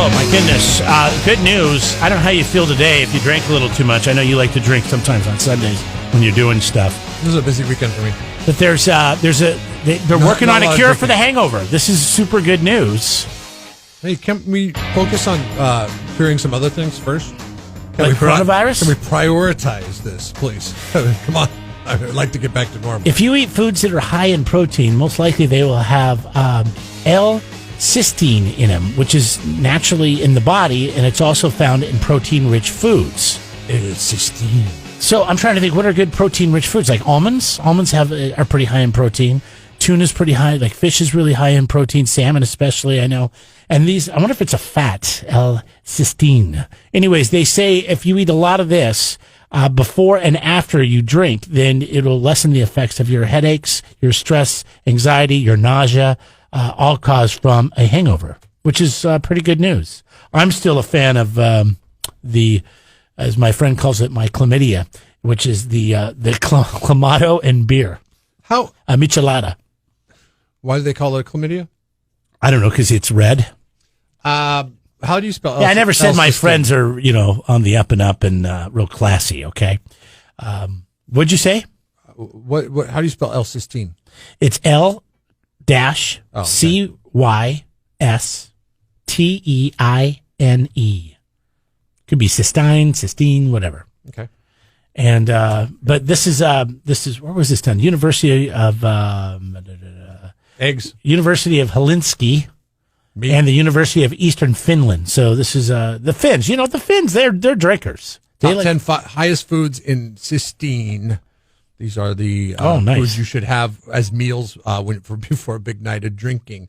Oh, my goodness. Good news. I don't know how you feel today if you drank a little too much. I know you like to drink sometimes on Sundays when you're doing stuff. This is a busy weekend for me. But they're working on a cure for the hangover. This is super good news. Hey, can we focus on curing some other things first? Like coronavirus? Can we prioritize this, please? Come on. I'd like to get back to normal. If you eat foods that are high in protein, most likely they will have L-cysteine in them, which is naturally in the body, and it's also found in protein-rich foods. L-cysteine. So I'm trying to think, what are good protein-rich foods? Like almonds? Almonds are pretty high in protein. Tuna's pretty high. Like fish is really high in protein. Salmon especially, I know. And these, I wonder if it's a fat, L-cysteine. Anyways, they say if you eat a lot of this before and after you drink, then it'll lessen the effects of your headaches, your stress, anxiety, your nausea, all caused from a hangover, which is pretty good news. I'm still a fan of as my friend calls it, my chlamydia, which is the clamato and beer. How? A michelada. Why do they call it chlamydia? I don't know, because it's red. How do you spell? Yeah, I never said my friends are, on the up and up and real classy. Okay, what'd you say? What? How do you spell L-cysteine? It's L-CYSTEINE. Could be cysteine, whatever. Okay. And but this is where was this done? University of Eggs. University of Helsinki. Meat. And the University of Eastern Finland. So this is the Finns. The Finns, they're drinkers. Top 10 highest foods in cysteine. These are the foods you should have as meals before a big night of drinking.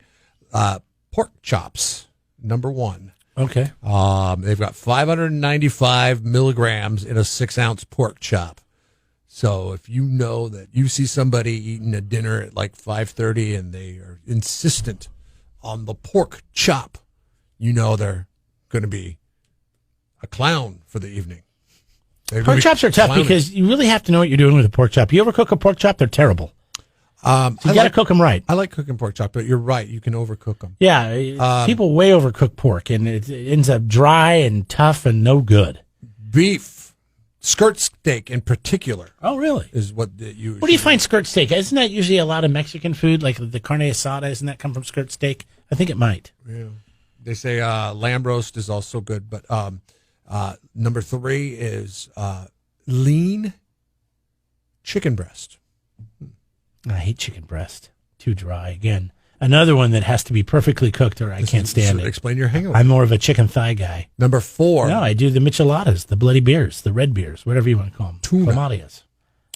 Pork chops, number 1. Okay. They've got 595 milligrams in a 6-ounce pork chop. So if you know that you see somebody eating a dinner at like 5:30 and they are insistent on the pork chop, they're going to be a clown for the evening. Pork chops are tough because you really have to know what you're doing with a pork chop. You overcook a pork chop, they're terrible. So you got to cook them right. I like cooking pork chop, but you're right. You can overcook them. Yeah, people way overcook pork, and it ends up dry and tough and no good. Beef, skirt steak in particular. Oh, really? Is what you. Where do you find skirt steak? Isn't that usually a lot of Mexican food, like the carne asada? Doesn't that come from skirt steak? I think it might. Yeah. They say lamb roast is also good, but number 3 is lean chicken breast. I hate chicken breast. Too dry. Again, another one that has to be perfectly cooked or I can't stand it. Explain your hangover. I'm more of a chicken thigh guy. Number 4. No, I do the micheladas, the bloody beers, the red beers, whatever you want to call them. Tuna. Clamatos.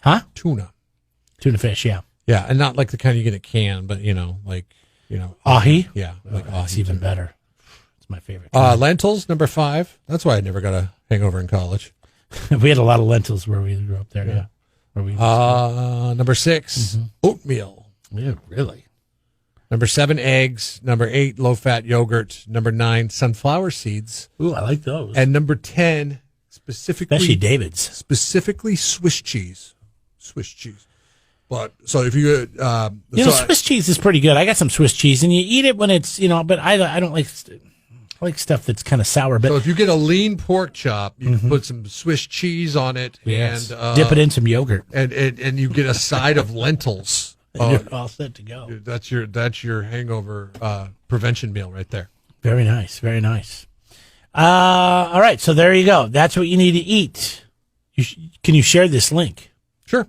Huh? Tuna Fish, yeah. Yeah, and not like the kind you get a can, but, ahi? Yeah. Like that's even better. It's my favorite. Lentils, number 5. That's why I never got a hangover in college. We had a lot of lentils where we grew up there, yeah. Number 6, oatmeal. Yeah, really. Number 7, eggs. Number 8, low-fat yogurt. Number 9, sunflower seeds. Ooh, I like those. And number 10, especially David's. Specifically Swiss cheese. Swiss cheese. But so if you, Swiss cheese is pretty good. I got some Swiss cheese, and you eat it when it's, but I don't like. I like stuff that's kind of sour. But so if you get a lean pork chop, you can put some Swiss cheese on it, yes. and dip it in some yogurt, and you get a side of lentils. You're all set to go. That's your hangover prevention meal right there. Very nice, very nice. All right, so there you go. That's what you need to eat. Can you share this link? Sure.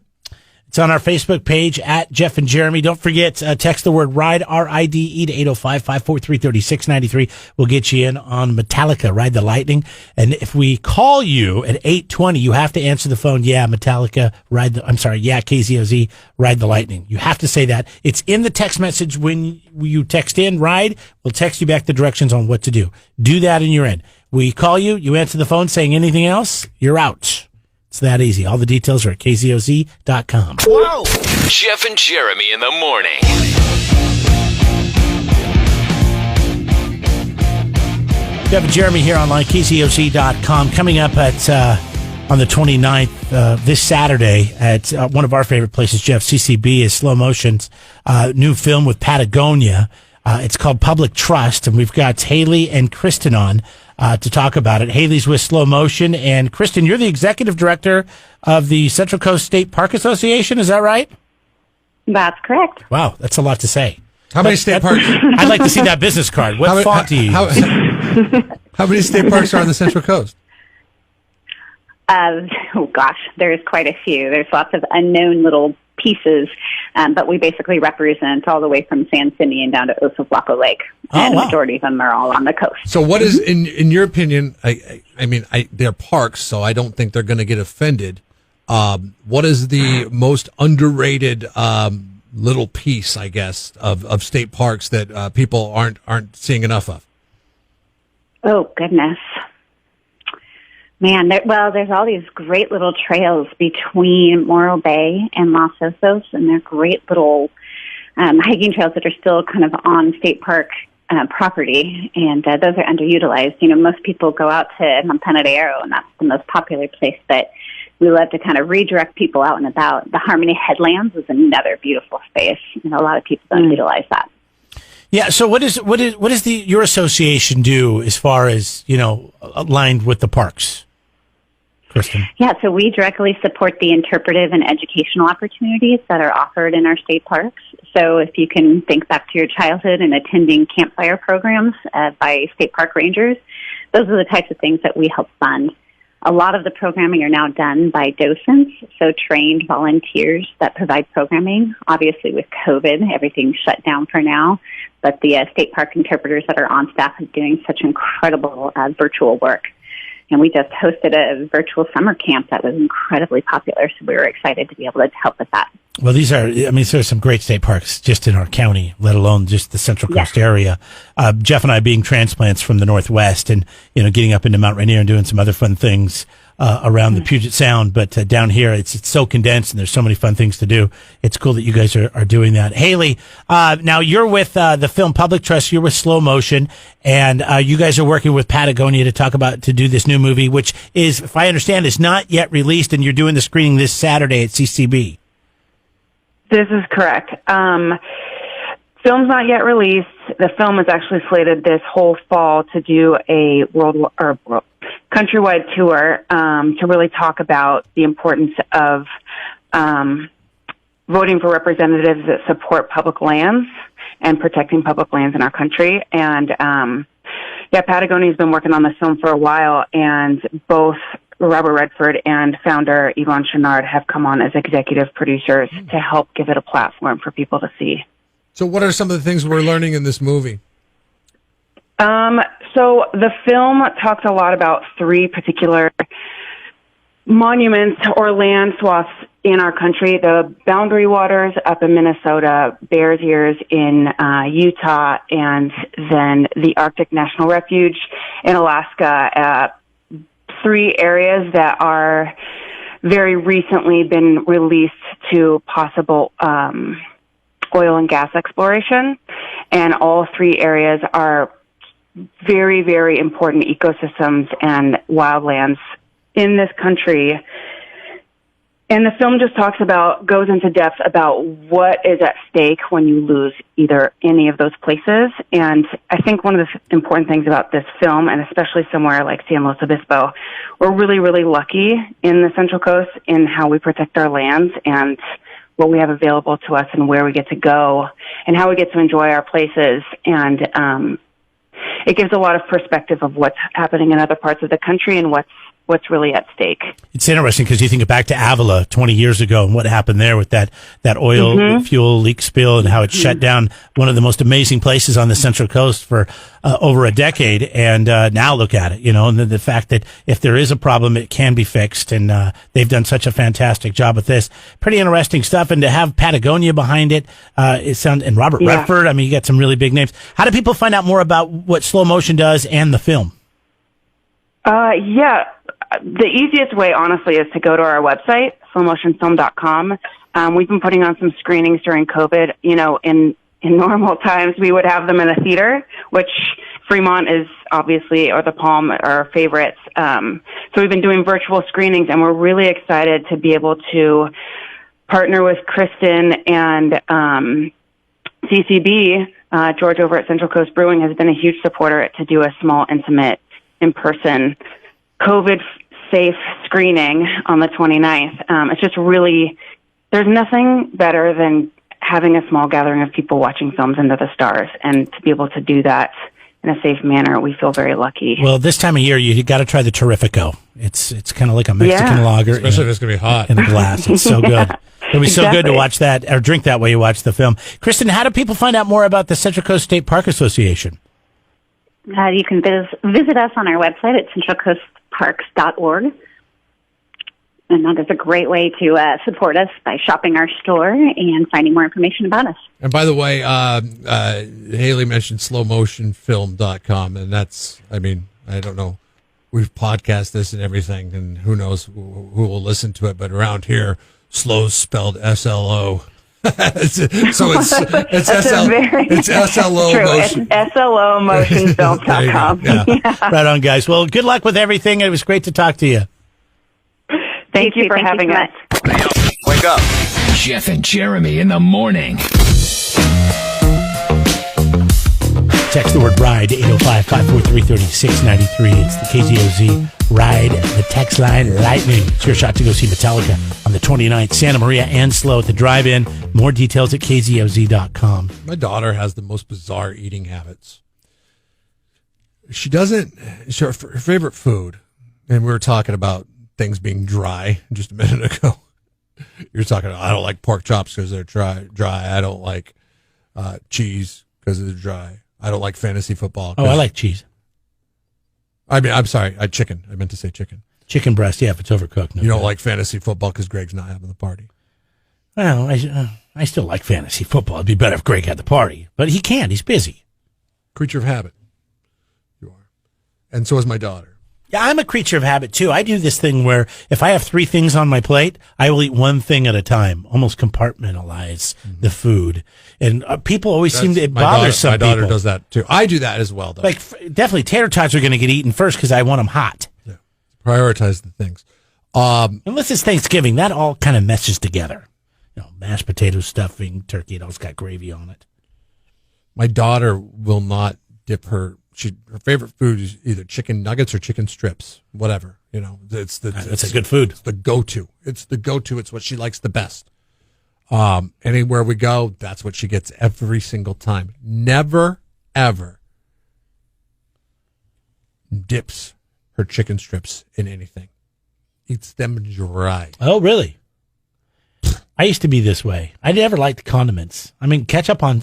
It's on our Facebook page at Jeff and Jeremy. Don't forget, text the word RIDE, RIDE to 805-543-3693. We'll get you in on Metallica, Ride the Lightning. And if we call you at 8:20, you have to answer the phone. Yeah, Metallica, KZOZ, Ride the Lightning. You have to say that. It's in the text message when you text in RIDE. We'll text you back the directions on what to do. Do that in your end. We call you, you answer the phone saying anything else, you're out. It's that easy. All the details are at kzoz.com. Whoa! Jeff and Jeremy in the morning. Jeff and Jeremy here online, kzoz.com. Coming up at on the 29th, this Saturday, at one of our favorite places, Jeff, CCB, is Slow Motion's new film with Patagonia. It's called Public Trust, and we've got Haley and Kristen on to talk about it. Haley's with Slow Motion, and Kristen, you're the executive director of the Central Coast State Park Association. Is that right? That's correct. Wow, that's a lot to say. How many state parks? I'd like to see that business card. What font do you use? How many state parks are on the Central Coast? Oh gosh, there's quite a few. There's lots of unknown little pieces, but we basically represent all the way from San Simeon down to Oso Lake, and the majority of them are all on the coast. So, what is, in your opinion? I mean, they're parks, so I don't think they're going to get offended. What is the most underrated little piece, I guess, of state parks that people aren't seeing enough of? Oh goodness. Man, there's all these great little trails between Morro Bay and Los Osos, and they're great little hiking trails that are still kind of on state park property, and those are underutilized. You know, most people go out to Montana de Arrow, and that's the most popular place, but we love to kind of redirect people out and about. The Harmony Headlands is another beautiful space, and a lot of people don't utilize that. Yeah. So what does your association do as far as, you know, aligned with the parks? Kristen. Yeah, so we directly support the interpretive and educational opportunities that are offered in our state parks. So if you can think back to your childhood and attending campfire programs by state park rangers, those are the types of things that we help fund. A lot of the programming are now done by docents, so trained volunteers that provide programming. Obviously, with COVID, everything's shut down for now, but the state park interpreters that are on staff are doing such incredible virtual work. And we just hosted a virtual summer camp that was incredibly popular, so we were excited to be able to help with that. Well, there's some great state parks just in our county, let alone just the Central Coast area. Jeff and I being transplants from the Northwest and, you know, getting up into Mount Rainier and doing some other fun things around the Puget Sound. But down here, it's so condensed and there's so many fun things to do. It's cool that you guys are doing that. Haley, now you're with the film Public Trust. You're with Slow Motion, and you guys are working with Patagonia to do this new movie, which is, if I understand, is not yet released, and you're doing the screening this Saturday at CCB. This is correct. Film's not yet released. The film is actually slated this whole fall to do a countrywide tour to really talk about the importance of voting for representatives that support public lands and protecting public lands in our country. And Patagonia's been working on this film for a while, and both Robert Redford and founder Yvonne Chouinard have come on as executive producers to help give it a platform for people to see. So what are some of the things we're learning in this movie? So the film talks a lot about three particular monuments or land swaths in our country: the Boundary Waters up in Minnesota, Bears Ears in Utah, and then the Arctic National Refuge in Alaska. Three areas that are very recently been released to possible oil and gas exploration. And all three areas are very, very important ecosystems and wildlands in this country. And the film just goes into depth about what is at stake when you lose either any of those places. And I think one of the important things about this film, and especially somewhere like San Luis Obispo, we're really, really lucky in the Central Coast in how we protect our lands and what we have available to us and where we get to go and how we get to enjoy our places. And it gives a lot of perspective of what's happening in other parts of the country and what's really at stake. It's interesting because you think back to Avila 20 years ago and what happened there with that oil fuel leak spill and how it shut down one of the most amazing places on the Central Coast for over a decade. And now look at it, you know, and the fact that if there is a problem, it can be fixed. And they've done such a fantastic job with this. Pretty interesting stuff. And to have Patagonia behind it, and Robert Redford, I mean, you got some really big names. How do people find out more about what Slow Motion does and the film? The easiest way, honestly, is to go to our website, slowmotionfilm.com. We've been putting on some screenings during COVID. You know, in normal times, we would have them in a theater, which Fremont is obviously, or the Palm, are our favorites. So we've been doing virtual screenings, and we're really excited to be able to partner with Kristen and CCB George over at Central Coast Brewing has been a huge supporter to do a small, intimate, in-person, COVID-safe screening on the 29th. It's just really, there's nothing better than having a small gathering of people watching films under the stars, and to be able to do that in a safe manner, we feel very lucky. Well, this time of year, you got to try the Terrifico. It's kind of like a Mexican lager, especially if it's going to be hot in a glass. It's so good. It'll be so good to watch that or drink that while you watch the film. Kristen, how do people find out more about the Central Coast State Park Association? You can visit us on our website at centralcoastparks.org. And that is a great way to support us by shopping our store and finding more information about us. And by the way, Haley mentioned slowmotionfilm.com, and that's, I mean, I don't know. We've podcast this and everything, and who knows who will listen to it, but around here, slow's spelled S-L-O. So it's SLO true. motion. It's SLOmotionfilm.com. Yeah. Right on, guys. Well, good luck with everything. It was great to talk to you. Thank you for having us. Wake up. Jeff and Jeremy in the morning. Text the word RIDE, 805-543-3693. It's the KZOZ RIDE, the text line, lightning. It's your shot to go see Metallica on the 29th. Santa Maria and Slow at the drive-in. More details at KZOZ.com. My daughter has the most bizarre eating habits. She doesn't, her favorite food, and we were talking about things being dry just a minute ago. You're talking about, I don't like pork chops because they're dry. I don't like cheese because they're dry. I don't like fantasy football. Oh, I like cheese. I mean, I'm sorry, chicken. I meant to say chicken. Chicken breast, yeah, if it's overcooked. No you don't good. like fantasy football because Greg's not having the party. Well, I still like fantasy football. It'd be better if Greg had the party. But he can't. He's busy. Creature of habit. You are. And so is my daughter. Yeah, I'm a creature of habit, too. I do this thing where if I have 3 things on my plate, I will eat one thing at a time, almost compartmentalize the food. And people always seem to, it bothers some people. My daughter does that, too. I do that as well, though. Like, definitely, tater tots are going to get eaten first because I want them hot. Yeah. Prioritize the things. Unless it's Thanksgiving, that all kind of meshes together. You know, mashed potatoes, stuffing, turkey, it all's got gravy on it. My daughter will not dip her favorite food is either chicken nuggets or chicken strips, whatever. You know, it's a good food. It's the go-to. It's the go-to. It's what she likes the best. Anywhere we go, that's what she gets every single time. Never, ever dips her chicken strips in anything. Eats them dry. Oh, really? I used to be this way. I never liked condiments. I mean, ketchup on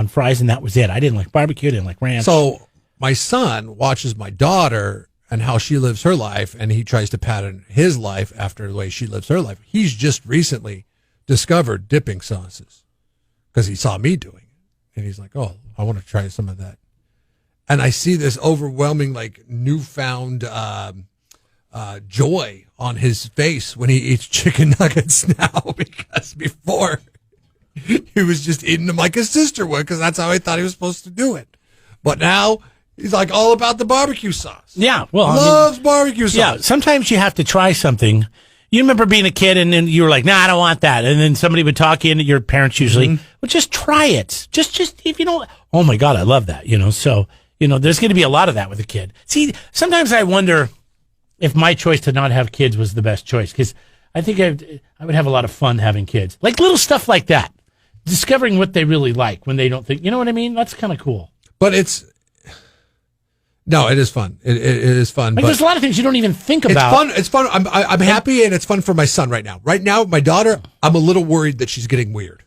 fries, and that was it. I didn't like barbecue. I didn't like ranch. So my son watches my daughter and how she lives her life, and he tries to pattern his life after the way she lives her life. He's just recently discovered dipping sauces because he saw me doing it. And he's like, oh, I want to try some of that. And I see this overwhelming, like, newfound joy on his face when he eats chicken nuggets now, because before he was just eating them like his sister would, because that's how he thought he was supposed to do it. But now he's like all about the barbecue sauce. Yeah, well, loves barbecue sauce. Yeah, sometimes you have to try something. You remember being a kid and then you were like, nah, I don't want that. And then somebody would talk you into, your parents usually, well, just try it. Just if you don't, oh my God, I love that, you know. So, you know, there's going to be a lot of that with a kid. See, sometimes I wonder if my choice to not have kids was the best choice, because I think I would have a lot of fun having kids. Like little stuff like that. Discovering what they really like when they don't think, you know what I mean? That's kind of cool. But it is fun. It is fun. Like, but there's a lot of things you don't even think about. It's fun. I'm happy, and it's fun for my son right now. Right now, my daughter, I'm a little worried that she's getting weird.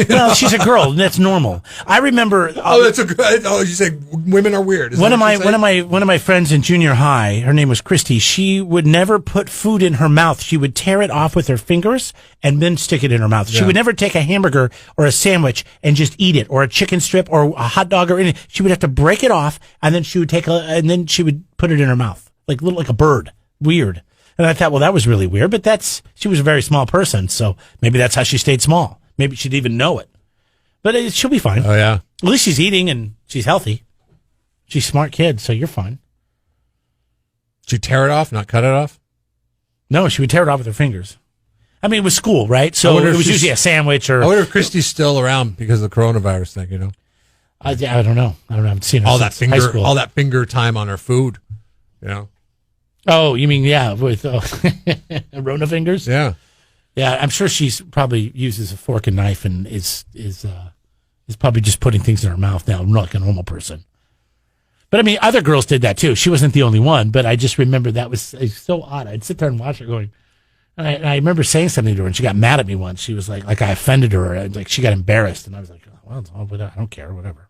Well, she's a girl, and that's normal. I remember. You say women are weird. One of my friends in junior high, her name was Christy. She would never put food in her mouth. She would tear it off with her fingers and then stick it in her mouth. She would never take a hamburger or a sandwich and just eat it, or a chicken strip or a hot dog or anything. She would have to break it off, and then she would she would put it in her mouth, like a bird. Weird. And I thought, well, that was really weird. But she was a very small person, so maybe that's how she stayed small. Maybe she'd even know it. But she'll be fine. Oh, yeah. At least she's eating and she's healthy. She's a smart kid, so you're fine. She'd tear it off, not cut it off? No, she would tear it off with her fingers. I mean, it was school, right? So it was usually a sandwich or... I wonder if Christy's still around because of the coronavirus thing, you know? I don't know. I haven't seen her All that since high finger, school. all that finger time on her food. You know. Oh, you mean with Rona fingers? Yeah. Yeah, I'm sure she's probably uses a fork and knife and is probably just putting things in her mouth now, not like a normal person. But I mean, other girls did that too. She wasn't the only one, but I just remember that was so odd. I'd sit there and watch her going, and I remember saying something to her, and she got mad at me once. She was like I offended her, and like she got embarrassed, and I was like, well, I don't care, whatever.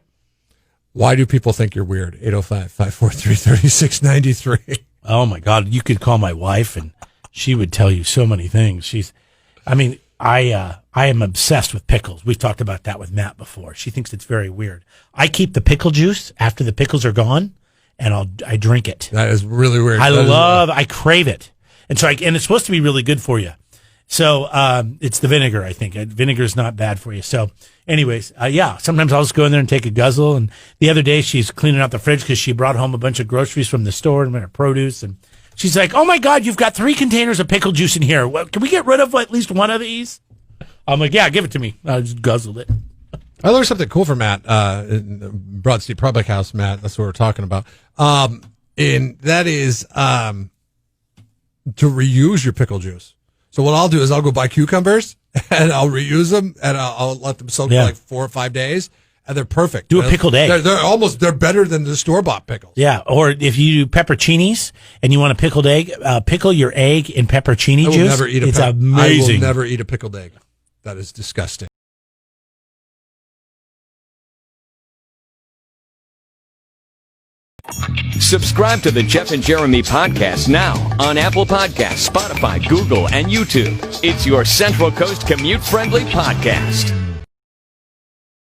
Why do people think you're weird? 805-543-3693. Oh my God, you could call my wife, and she would tell you so many things. I am obsessed with pickles. We've talked about that with Matt before. She thinks it's very weird. I keep the pickle juice after the pickles are gone, and I drink it. That is really weird. I crave it, and it's supposed to be really good for you. So it's the vinegar, I think. Vinegar is not bad for you. So, anyways, sometimes I'll just go in there and take a guzzle. And the other day, she's cleaning out the fridge because she brought home a bunch of groceries from the store and her produce, and she's like, "Oh my God, you've got 3 containers of pickle juice in here. Well, can we get rid of at least one of these?" I'm like, "Yeah, give it to me." I just guzzled it. I learned something cool from Matt in Broad Street Public House. Matt, that's what we're talking about. And that is to reuse your pickle juice. So what I'll do is I'll go buy cucumbers and I'll reuse them and I'll let them soak for like 4 or 5 days. And they're perfect. Do a pickled egg. They're better than the store-bought pickles. Yeah, or if you do pepperoncinis and you want a pickled egg, pickle your egg in pepperoni juice. Never eat it's amazing. I will never eat a pickled egg. That is disgusting. Subscribe to the Jeff and Jeremy podcast now on Apple Podcasts, Spotify, Google, and YouTube. It's your Central Coast commute-friendly podcast.